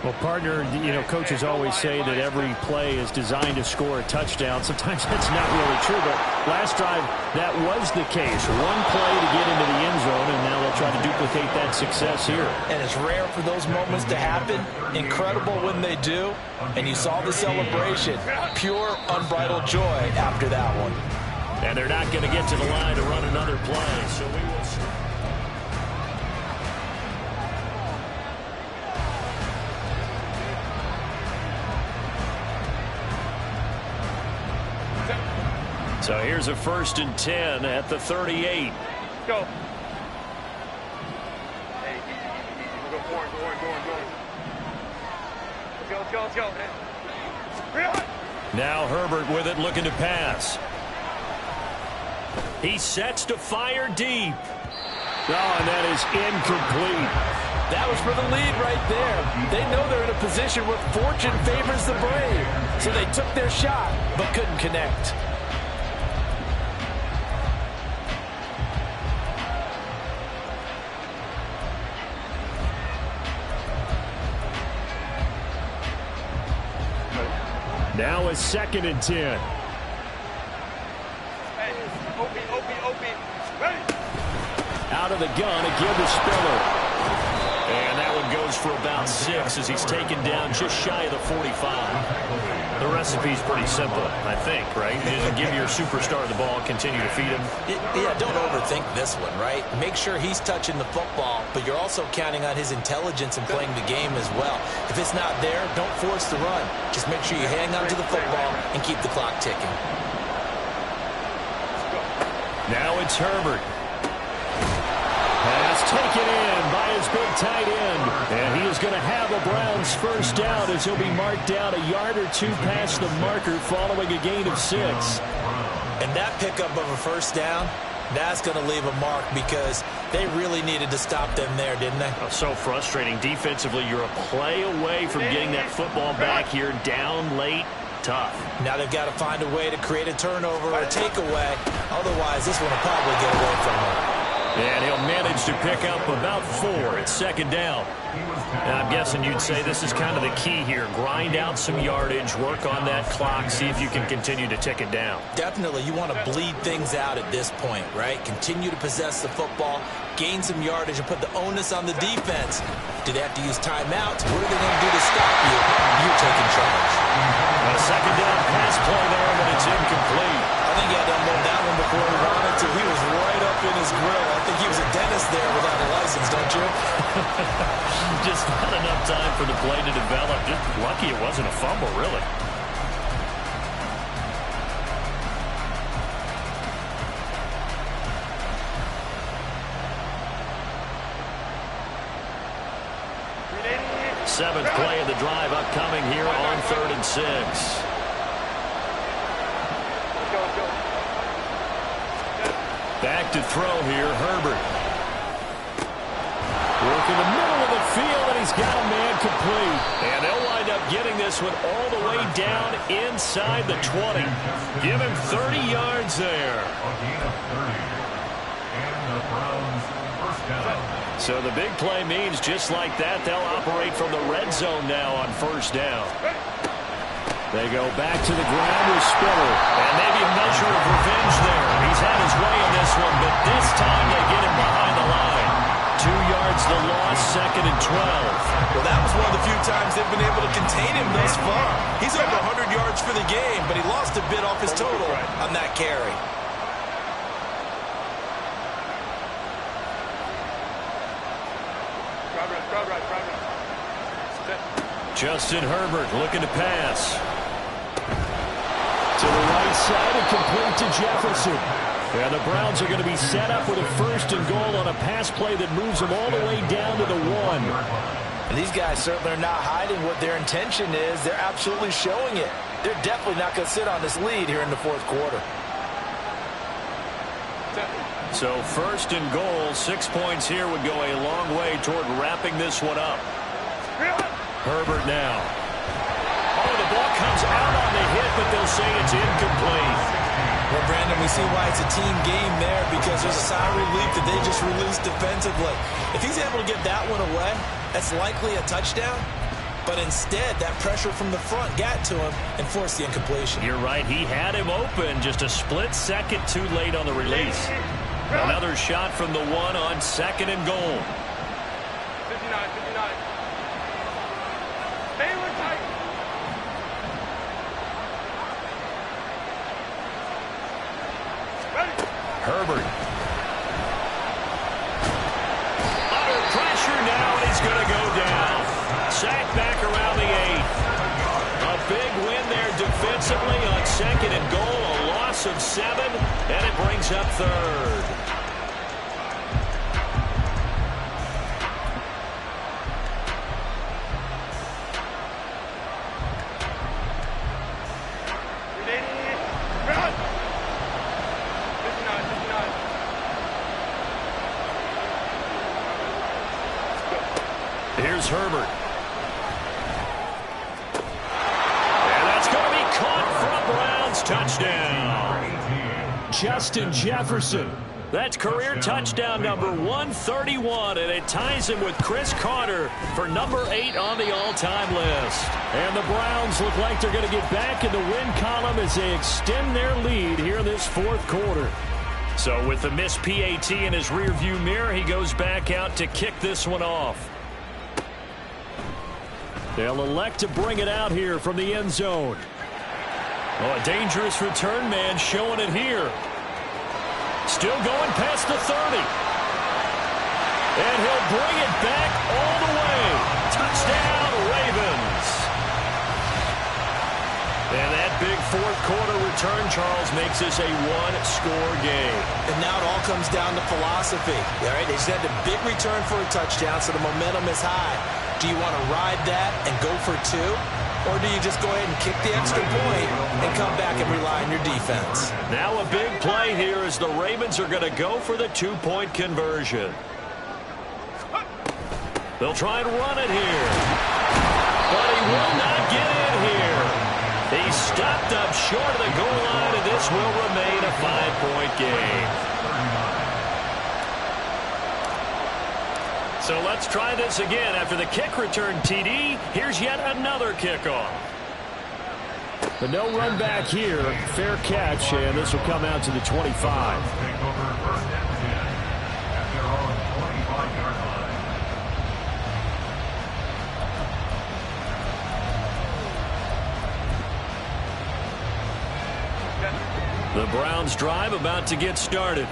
Well, partner, you know, coaches always say that every play is designed to score a touchdown. Sometimes that's not really true, but last drive, that was the case. One play to get into the end zone, and now they'll try to duplicate that success here. And it's rare for those moments to happen. Incredible when they do. And you saw the celebration. Pure, unbridled joy after that one. And they're not going to get to the line to run another play, so we will see. So here's a 1st and 10 at the 38. Go. Hey, easy. Go forward. Let's go. Now Herbert with it, looking to pass. He sets to fire deep. Oh, and that is incomplete. That was for the lead right there. They know they're in a position where fortune favors the brave. So they took their shot, but couldn't connect. Now a 2nd and 10. Hey, Opie. Ready? Out of the gun, again to Spiller. And that one goes for about 6 as he's taken down just shy of the 45. The recipe's pretty simple, I think, right? You just give your superstar the ball, continue to feed him. Yeah, don't overthink this one, right? Make sure he's touching the football, but you're also counting on his intelligence in playing the game as well. If it's not there, don't force the run. Just make sure you hang on to the football and keep the clock ticking. Now it's Herbert. Pass taken in by his big tight end. And he is going to have a Browns 1st down as he'll be marked down a yard or 2 past the marker following a gain of 6. And that pickup of a 1st down, that's going to leave a mark because they really needed to stop them there, didn't they? So frustrating. Defensively, you're a play away from getting that football back here down late. Tough. Now they've got to find a way to create a turnover or a takeaway. Otherwise, this one will probably get away from them. And he'll manage to pick up about 4 at 2nd down. And I'm guessing you'd say this is kind of the key here. Grind out some yardage, work on that clock, see if you can continue to tick it down. Definitely. You want to bleed things out at this point, right? Continue to possess the football, gain some yardage, and put the onus on the defense. Do they have to use timeouts? What are they going to do to stop you? You're taking charge. A 2nd down pass play there, but it's incomplete. I think he had to unload that one before he wanted to. He was right up in his grill. I think he was a dentist there without a license, don't you? Just not enough time for the play to develop. Just lucky it wasn't a fumble, really. Seventh play of the drive upcoming here on 3rd and 6. Back to throw here, Herbert. Work in the middle of the he's got a man complete. And they'll wind up getting this one all the way down inside the 20. Give him 30 yards there. A gain of 30. And the Browns first down. So the big play means just like that, they'll operate from the red zone now on first down. They go back to the ground with Spiller. And maybe a measure of revenge there. He's had his way in this one, but this time they get him behind the line. 2 yards the loss, 2nd and 12. Well, that was one of the few times they've been able to contain him thus far. He's over 100 yards for the game, but he lost a bit off his total on that carry. Justin Herbert looking to pass. To the right side and complete to Jefferson. And the Browns are going to be set up with a 1st and goal on a pass play that moves them all the way down to the 1. And these guys certainly are not hiding what their intention is. They're absolutely showing it. They're definitely not going to sit on this lead here in the 4th quarter. So 1st and goal, 6 points here would go a long way toward wrapping this one up. Herbert now. Oh, the ball comes out on the hit, but they'll say it's incomplete. Well, Brandon, we see why it's a team game there, because there's a sigh of relief that they just released defensively. If he's able to get that one away, that's likely a touchdown. But instead, that pressure from the front got to him and forced the incompletion. You're right. He had him open, just a split second too late on the release. Another shot from the 1 on 2nd and goal. 59, 59. Baylor tight. Ready. Herbert. Under pressure now, and he's going to go down. Sacked back around the 8. A big win there defensively on 2nd and goal. A loss of 7, and it brings up 3rd. Here's Herbert. And that's going to be caught for a Browns touchdown. Justin Jefferson. That's career touchdown number 131, and it ties him with Chris Carter for number 8 on the all-time list. And the Browns look like they're going to get back in the win column as they extend their lead here in this 4th quarter. So with the missed PAT in his rearview mirror, he goes back out to kick this one off. They'll elect to bring it out here from the end zone. Oh, a dangerous return man showing it here. Still going past the 30. And he'll bring it back all the way. Touchdown, Ravens. And that big 4th quarter return, Charles, makes this a 1-score game. And now it all comes down to philosophy. All right, they just had a big return for a touchdown, so the momentum is high. Do you want to ride that and go for 2? Or do you just go ahead and kick the extra point and come back and rely on your defense? Now a big play here as the Ravens are going to go for the 2-point conversion. They'll try and run it here. But he will not get in here. He's stopped up short of the goal line, and this will remain a 5-point game. So let's try this again. After the kick return TD, here's yet another kickoff. But no run back here. Fair catch, and this will come out to the 25. Take over 1st and 10 at their own 25-yard line. The Browns drive about to get started.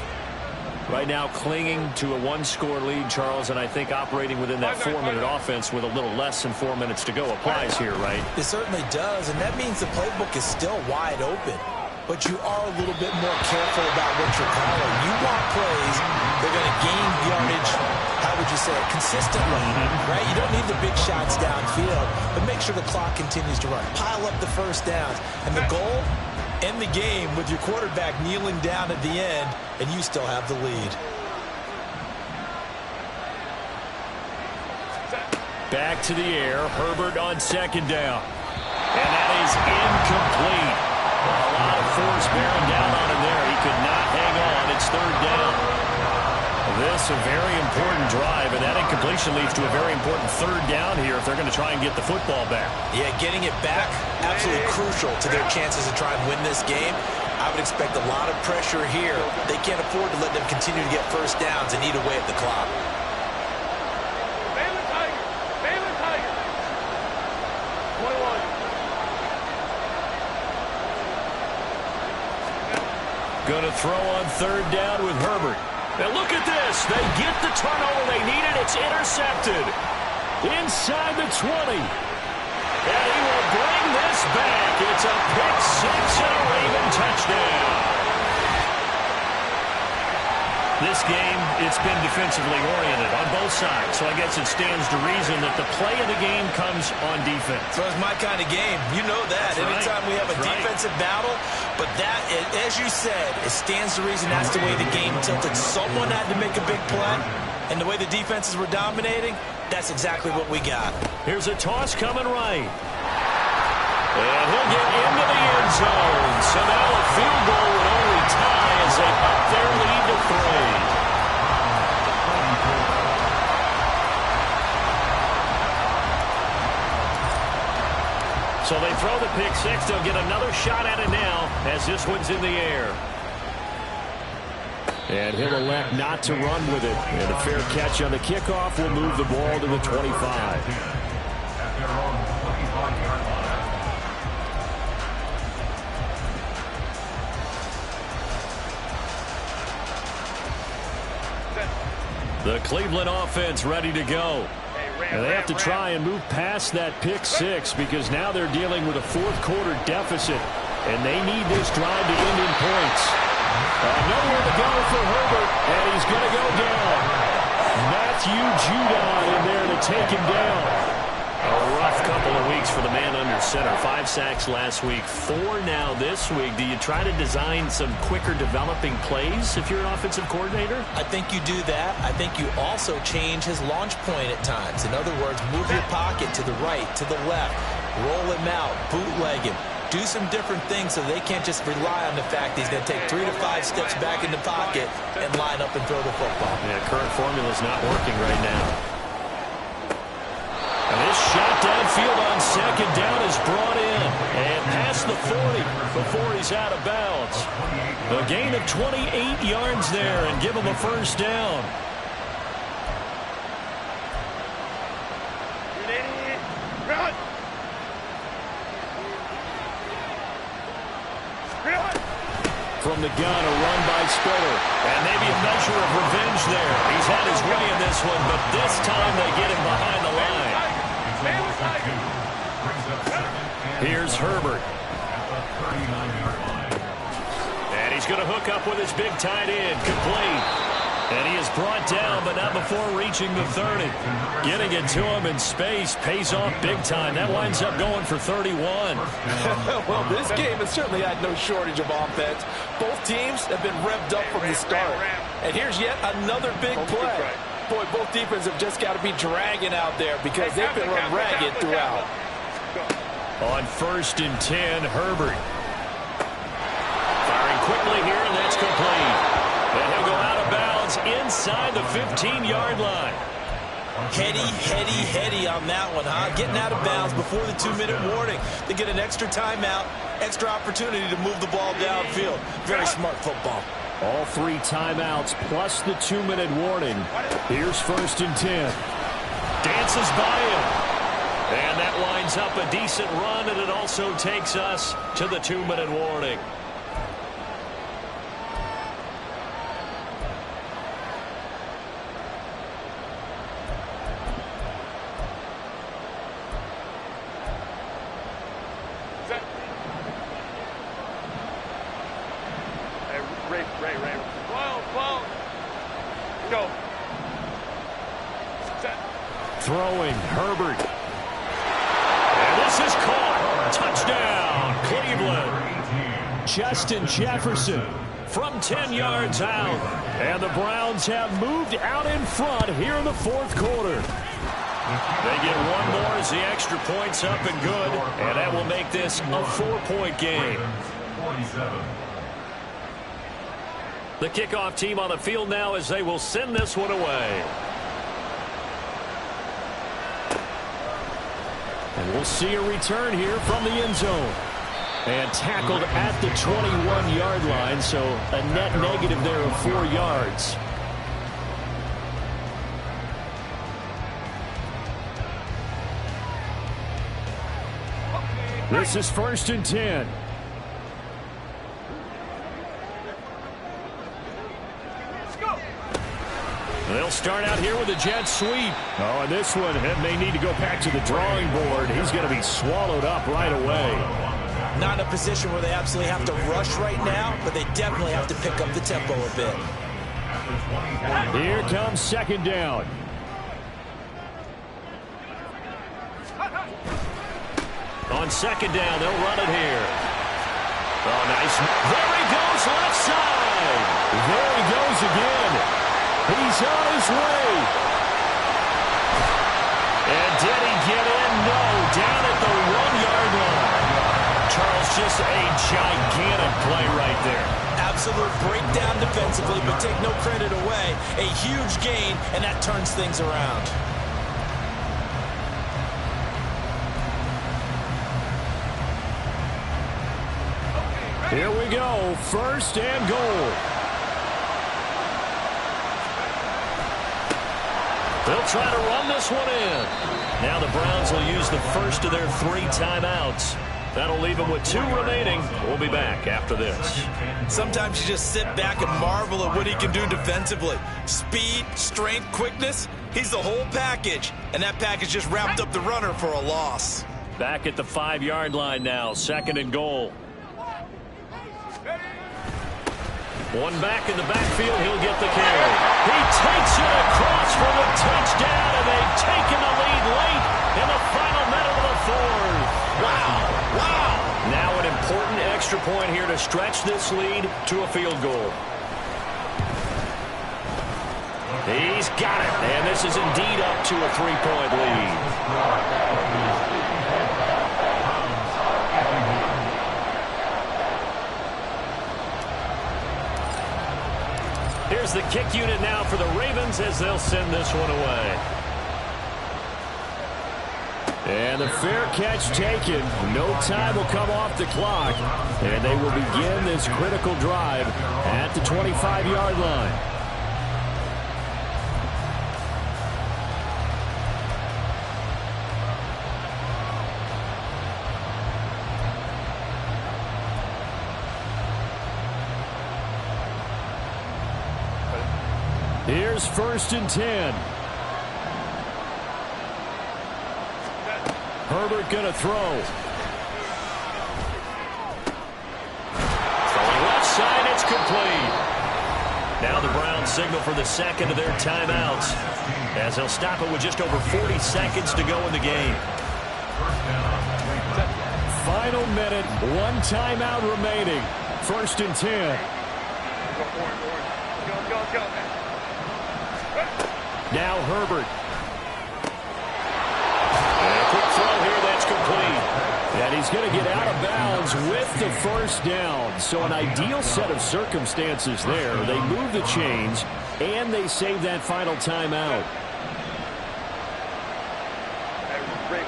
Right now clinging to a 1-score lead, Charles, and I think operating within that 4-minute offense with a little less than 4 minutes to go applies here, right? It certainly does, and that means the playbook is still wide open. But you are a little bit more careful about what you're calling. You want plays, they're going to gain yardage, how would you say it, consistently, right? You don't need the big shots downfield, but make sure the clock continues to run. Pile up the first downs, and the goal, end the game with your quarterback kneeling down at the end, and you still have the lead. Back to the air. Herbert on second down. And that is incomplete. A lot of force bearing down on him there. He could not hang on. It's third down. This a very important drive, and that incompletion leads to a very important third down here if they're going to try and get the football back. Yeah, getting it back, absolutely crucial to their chances to try and win this game. I would expect a lot of pressure here. They can't afford to let them continue to get first downs and eat away at the clock. Baylor Tigers. Baylor Tigers. 21. Going to throw on third down with Herbert. Now look at this. They get the turnover they needed. It's intercepted. Inside the 20. And he will bring this back. It's a pick six and a Raven touchdown. This game, it's been defensively oriented on both sides. So I guess it stands to reason that the play of the game comes on defense. So it's my kind of game. You know that. That's Anytime right. we have a That's defensive battle. But that, as you said, it stands to reason that's the way the game tilted. Someone had to make a big play. And the way the defenses were dominating, that's exactly what we got. Here's a toss coming right. And he'll get into the end zone. So now a field goal would only tie as they up their lead to 3. So they throw the pick six. They'll get another shot at it now as this one's in the air. And he'll elect not to run with it. And a fair catch on the kickoff will move the ball to the 25. At their own 25-yard line. The Cleveland offense ready to go. And they have to try and move past that pick six because now they're dealing with a fourth-quarter deficit, and they need this drive to end in points. Nowhere to go for Herbert, and he's going to go down. Matthew Judon in there to take him down. A rough couple of weeks for the man under center. 5 sacks last week, 4 now this week. Do you try to design some quicker developing plays if you're an offensive coordinator? I think you do that. I think you also change his launch point at times. In other words, move your pocket to the right, to the left, roll him out, bootleg him. Do some different things so they can't just rely on the fact he's going to take 3 to 5 steps back in the pocket and line up and throw the football. Yeah, current formula is not working right now. And this shot downfield on second down is brought in and past the 40 before he's out of bounds. A gain of 28 yards there and give him a first down. Run! From the gun, a run by Spiller. And maybe a measure of revenge there. He's had his way in this one, but this time they get him behind the line. Here's Herbert. And he's going to hook up with his big tight end. Complete. And he is brought down, but not before reaching the 30. Getting it to him in space pays off big time. That winds up going for 31. Well, this game has certainly had no shortage of offense. Both teams have been revved up from the start. And here's yet another big play. Boy, both defenses have just got to be dragging out there because they've been run ragged throughout. On 1st and 10, Herbert. Firing quickly here, and that's complete. And he'll go out of bounds inside the 15-yard line. Heady on that one, huh? Getting out of bounds before the 2-minute warning. They get an extra timeout, extra opportunity to move the ball downfield. Very smart football. All 3 timeouts plus the 2-minute warning. Here's 1st and 10. Dances by him. And that lines up a decent run, and it also takes us to the 2-minute warning. Ray. Well. Go. Set. Throwing, Herbert. And this is caught. Touchdown, Cleveland. Justin Jefferson from 10 yards out. And the Browns have moved out in front here in the 4th quarter. They get one more as the extra point's up and good, and that will make this a 4-point game. 47. The kickoff team on the field now as they will send this one away. And we'll see a return here from the end zone. And tackled at the 21-yard line, so a net negative there of 4 yards. This is 1st and 10. They'll start out here with a jet sweep. Oh, and this one may need to go back to the drawing board. He's going to be swallowed up right away. Not in a position where they absolutely have to rush right now, but they definitely have to pick up the tempo a bit. Here comes 2nd down. On 2nd down, they'll run it here. Oh, nice. There he goes, left side. There he goes again. He's on his way. And did he get in? No, down at the 1-yard line. Charles, just a gigantic play right there. Absolute breakdown defensively, but take no credit away. A huge gain, and that turns things around. Here we go, 1st and goal. They'll try to run this one in. Now the Browns will use the first of their 3 timeouts. That'll leave them with 2 remaining. We'll be back after this. Sometimes you just sit back and marvel at what he can do defensively. Speed, strength, quickness, he's the whole package. And that package just wrapped up the runner for a loss. Back at the 5-yard line now, 2nd and goal. One back in the backfield, he'll get the carry. He takes it across for the touchdown, and they've taken the lead late in the final minute of the 4th. Wow, wow. Now an important extra point here to stretch this lead to a field goal. He's got it, and this is indeed up to a 3-point lead. Here's the kick unit now for the Ravens as they'll send this one away. And the fair catch taken. No time will come off the clock. And they will begin this critical drive at the 25-yard line. Here's 1st and 10. Herbert going to throw. Throwing left side, it's complete. Now the Browns signal for the 2nd of their timeouts as they'll stop it with just over 40 seconds to go in the game. Final minute, 1 timeout remaining. 1st and 10. Go. Now Herbert. And a quick throw here, that's complete. And he's going to get out of bounds with the 1st down. So an ideal set of circumstances there. They move the chains, and they save that final timeout. Ray.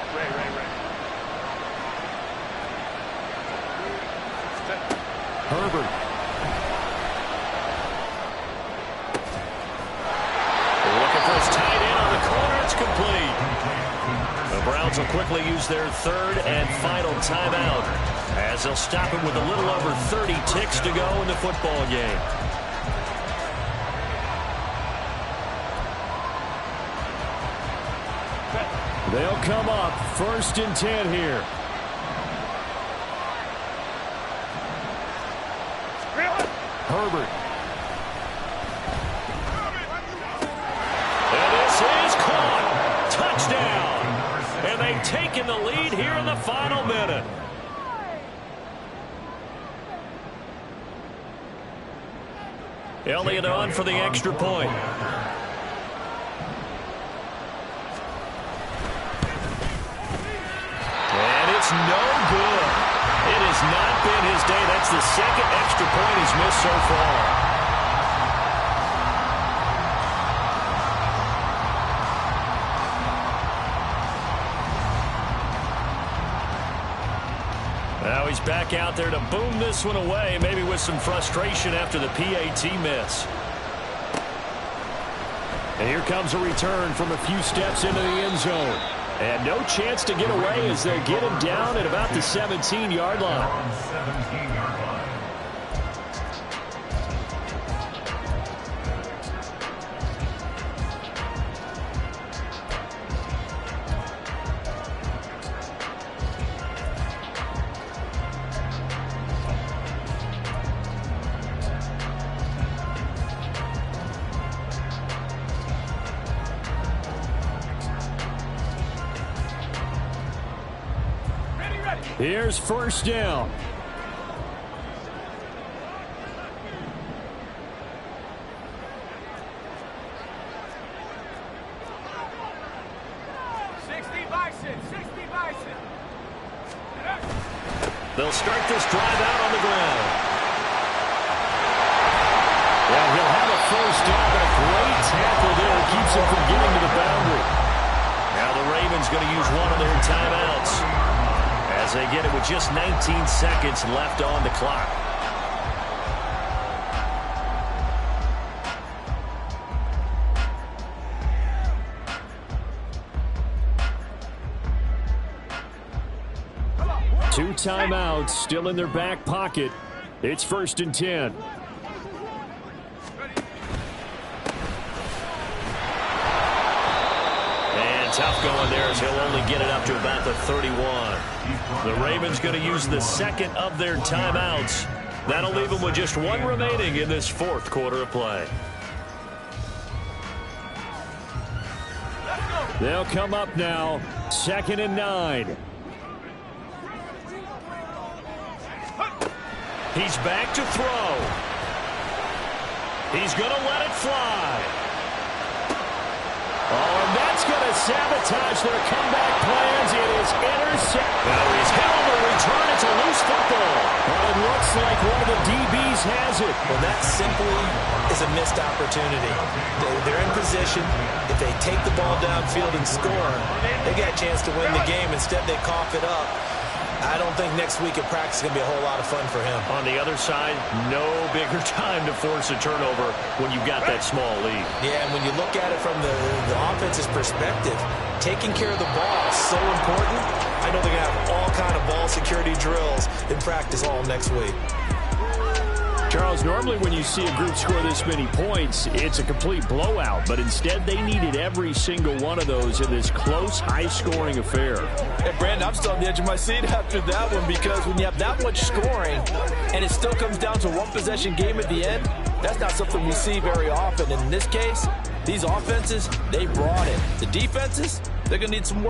Herbert. Looking for his tight end on the corner, it's complete. The Browns will quickly use their 3rd and final timeout as they'll stop it with a little over 30 ticks to go in the football game. They'll come up 1st and 10 here. Herbert. And this is caught. Touchdown. And they've taken the lead here in the final minute. Elliott on for the extra point. it's no good. It has not been his day. That's the second extra point he's missed so far. Now he's back out there to boom this one away, maybe with some frustration after the PAT miss. And here comes a return from a few steps into the end zone. And no chance to get away as they'll get him down at about the 17-yard line. 17-yard line. Here's first down. They'll start this drive out on the ground. Well, he'll have a first down, but a great tackle there keeps him from getting to the boundary. Now the Ravens going to use one of their timeouts as they get it with just 19 seconds left on the clock. Two timeouts still in their back pocket. It's 1st and 10. And tough going there as he'll only get it up to about the 31. The Ravens going to use the second of their timeouts. That'll leave them with just one remaining in this fourth quarter of play. They'll come up now. 2nd and 9. He's back to throw. He's going to let it fly. Oh, and that's going to sabotage their comeback plans. It is intercepted. Now he's held a return. It's a loose football. Well, it looks like one of the DBs has it. Well, that simply is a missed opportunity. They're in position. If they take the ball downfield and score, they got a chance to win the game. Instead, they cough it up. I don't think next week at practice is going to be a whole lot of fun for him. On the other side, no bigger time to force a turnover when you've got that small lead. Yeah, and when you look at it from the offense's perspective, taking care of the ball is so important. I know they're going to have all kind of ball security drills in practice all next week. Charles, normally when you see a group score this many points, it's a complete blowout. But instead, they needed every single one of those in this close, high-scoring affair. Hey, Brandon, I'm still on the edge of my seat after that one because when you have that much scoring and it still comes down to a one-possession game at the end, that's not something we see very often. And in this case, these offenses, they brought it. The defenses, they're going to need some work.